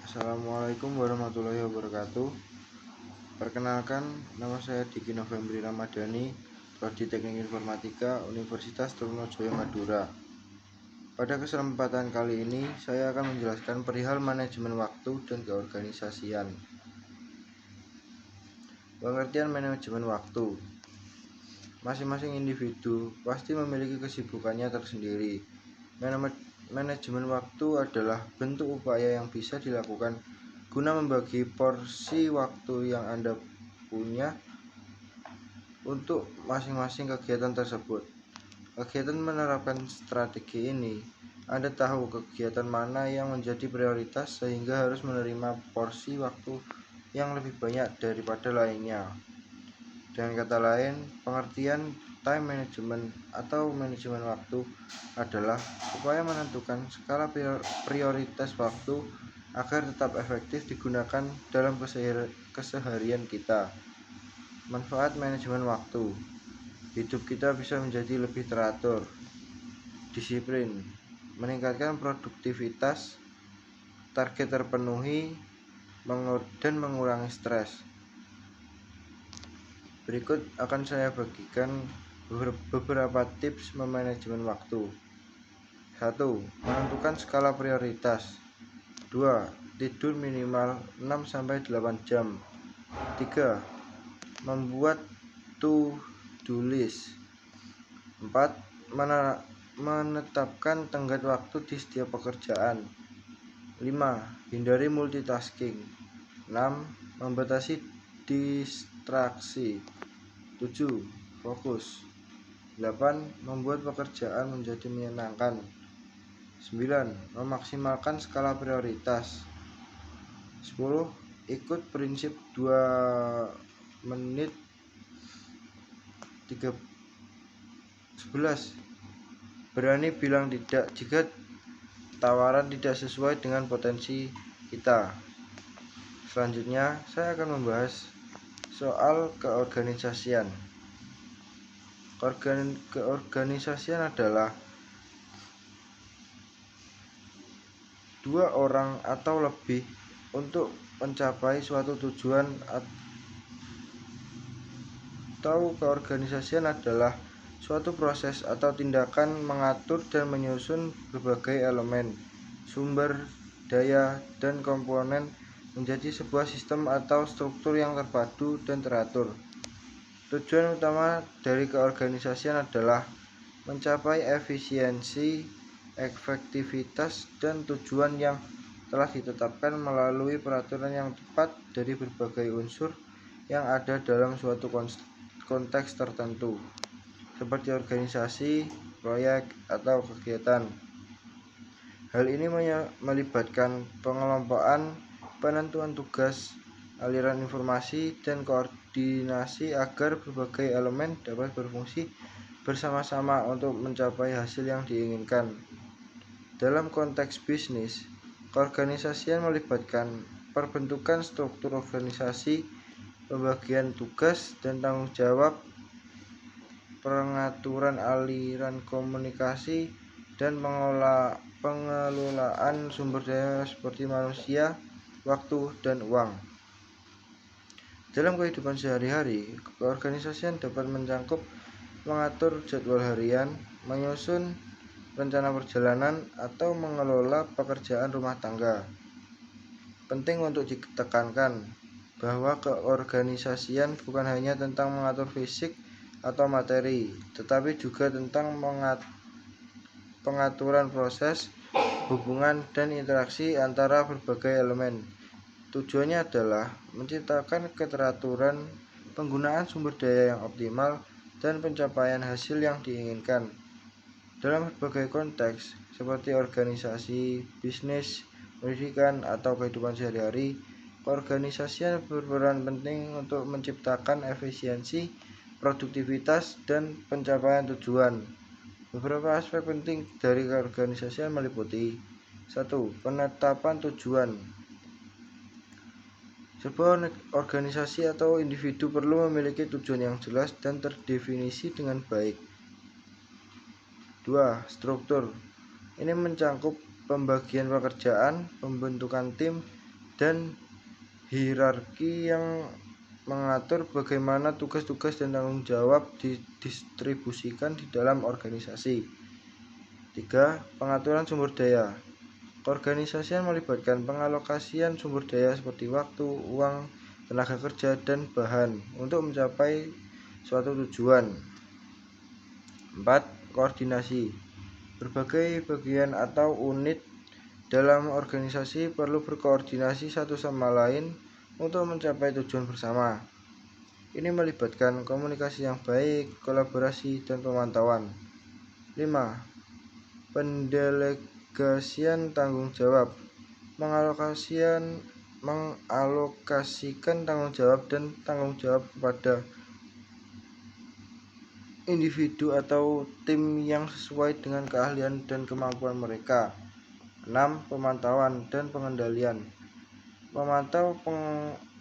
Assalamualaikum warahmatullahi wabarakatuh. Perkenalkan, nama saya Diki Novembri Ramadhani, Prodi Teknik Informatika, Universitas Trunojoyo Madura. Pada kesempatan kali ini, saya akan menjelaskan perihal manajemen waktu dan keorganisasian. Pengertian manajemen waktu. Masing-masing individu pasti memiliki kesibukannya tersendiri. Manajemen waktu adalah bentuk upaya yang bisa dilakukan guna membagi porsi waktu yang Anda punya untuk masing-masing kegiatan tersebut. Kegiatan menerapkan strategi ini, Anda tahu kegiatan mana yang menjadi prioritas sehingga harus menerima porsi waktu yang lebih banyak daripada lainnya. Dengan kata lain, pengertian time management atau manajemen waktu adalah upaya menentukan skala prioritas waktu agar tetap efektif digunakan dalam keseharian kita. Manfaat manajemen waktu: hidup kita bisa menjadi lebih teratur, disiplin, meningkatkan produktivitas, target terpenuhi, dan mengurangi stres. Berikut akan saya bagikan beberapa tips memanajemen waktu. 1. Menentukan skala prioritas. 2. Tidur minimal 6-8 jam. 3. Membuat to-do list. 4. Menetapkan tenggat waktu di setiap pekerjaan. 5. Hindari multitasking. 6. Membatasi distraksi. 7. Fokus. 8. Membuat pekerjaan menjadi menyenangkan. 9. Memaksimalkan skala prioritas. 10. Ikut prinsip 2 menit 3. 11. Berani bilang tidak jika tawaran tidak sesuai dengan potensi kita. Selanjutnya, saya akan membahas soal keorganisasian. Keorganisasian adalah dua orang atau lebih untuk mencapai suatu tujuan, atau keorganisasian adalah suatu proses atau tindakan mengatur dan menyusun berbagai elemen, sumber daya, dan komponen menjadi sebuah sistem atau struktur yang terpadu dan teratur. Tujuan utama dari keorganisasian adalah mencapai efisiensi, efektivitas, dan tujuan yang telah ditetapkan melalui peraturan yang tepat dari berbagai unsur yang ada dalam suatu konteks tertentu, seperti organisasi, proyek, atau kegiatan. Hal ini melibatkan pengelompokan, penentuan tugas, aliran informasi, dan koordinasi agar berbagai elemen dapat berfungsi bersama-sama untuk mencapai hasil yang diinginkan. Dalam konteks bisnis, keorganisasian melibatkan perbentukan struktur organisasi, pembagian tugas dan tanggung jawab, pengaturan aliran komunikasi, dan pengelolaan sumber daya seperti manusia, waktu, dan uang. Dalam kehidupan sehari-hari, keorganisasian dapat mencakup mengatur jadwal harian, menyusun rencana perjalanan, atau mengelola pekerjaan rumah tangga. Penting untuk ditekankan bahwa keorganisasian bukan hanya tentang mengatur fisik atau materi, tetapi juga tentang pengaturan proses, hubungan, dan interaksi antara berbagai elemen. Tujuannya adalah menciptakan keteraturan, penggunaan sumber daya yang optimal, dan pencapaian hasil yang diinginkan. Dalam berbagai konteks, seperti organisasi, bisnis, pendidikan, atau kehidupan sehari-hari, keorganisasian berperan penting untuk menciptakan efisiensi, produktivitas, dan pencapaian tujuan. Beberapa aspek penting dari keorganisasian meliputi: 1. Penetapan tujuan. Sebuah organisasi atau individu perlu memiliki tujuan yang jelas dan terdefinisi dengan baik. 2. Struktur. Ini mencakup pembagian pekerjaan, pembentukan tim, dan hierarki yang mengatur bagaimana tugas-tugas dan tanggung jawab didistribusikan di dalam organisasi. 3. Pengaturan sumber daya. Keorganisasian melibatkan pengalokasian sumber daya seperti waktu, uang, tenaga kerja, dan bahan untuk mencapai suatu tujuan. 4. Koordinasi. Berbagai bagian atau unit dalam organisasi perlu berkoordinasi satu sama lain untuk mencapai tujuan bersama. Ini melibatkan komunikasi yang baik, kolaborasi, dan pemantauan. 5. Pendelegasian tanggung jawab. Mengalokasikan tanggung jawab dan tanggung jawab kepada individu atau tim yang sesuai dengan keahlian dan kemampuan mereka. 6. Pemantauan dan pengendalian. Memantau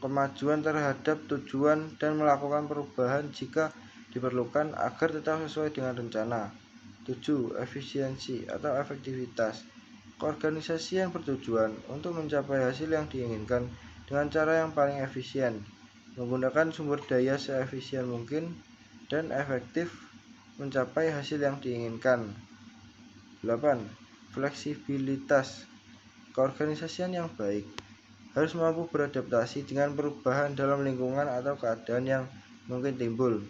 kemajuan terhadap tujuan dan melakukan perubahan jika diperlukan agar tetap sesuai dengan rencana. 7. Efisiensi atau efektivitas. Keorganisasian bertujuan untuk mencapai hasil yang diinginkan dengan cara yang paling efisien, menggunakan sumber daya seefisien mungkin dan efektif mencapai hasil yang diinginkan. 8. Fleksibilitas. Keorganisasian yang baik harus mampu beradaptasi dengan perubahan dalam lingkungan atau keadaan yang mungkin timbul.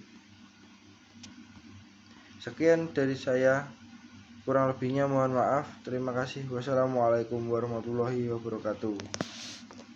Sekian dari saya, kurang lebihnya mohon maaf. Terima kasih. Wassalamualaikum warahmatullahi wabarakatuh.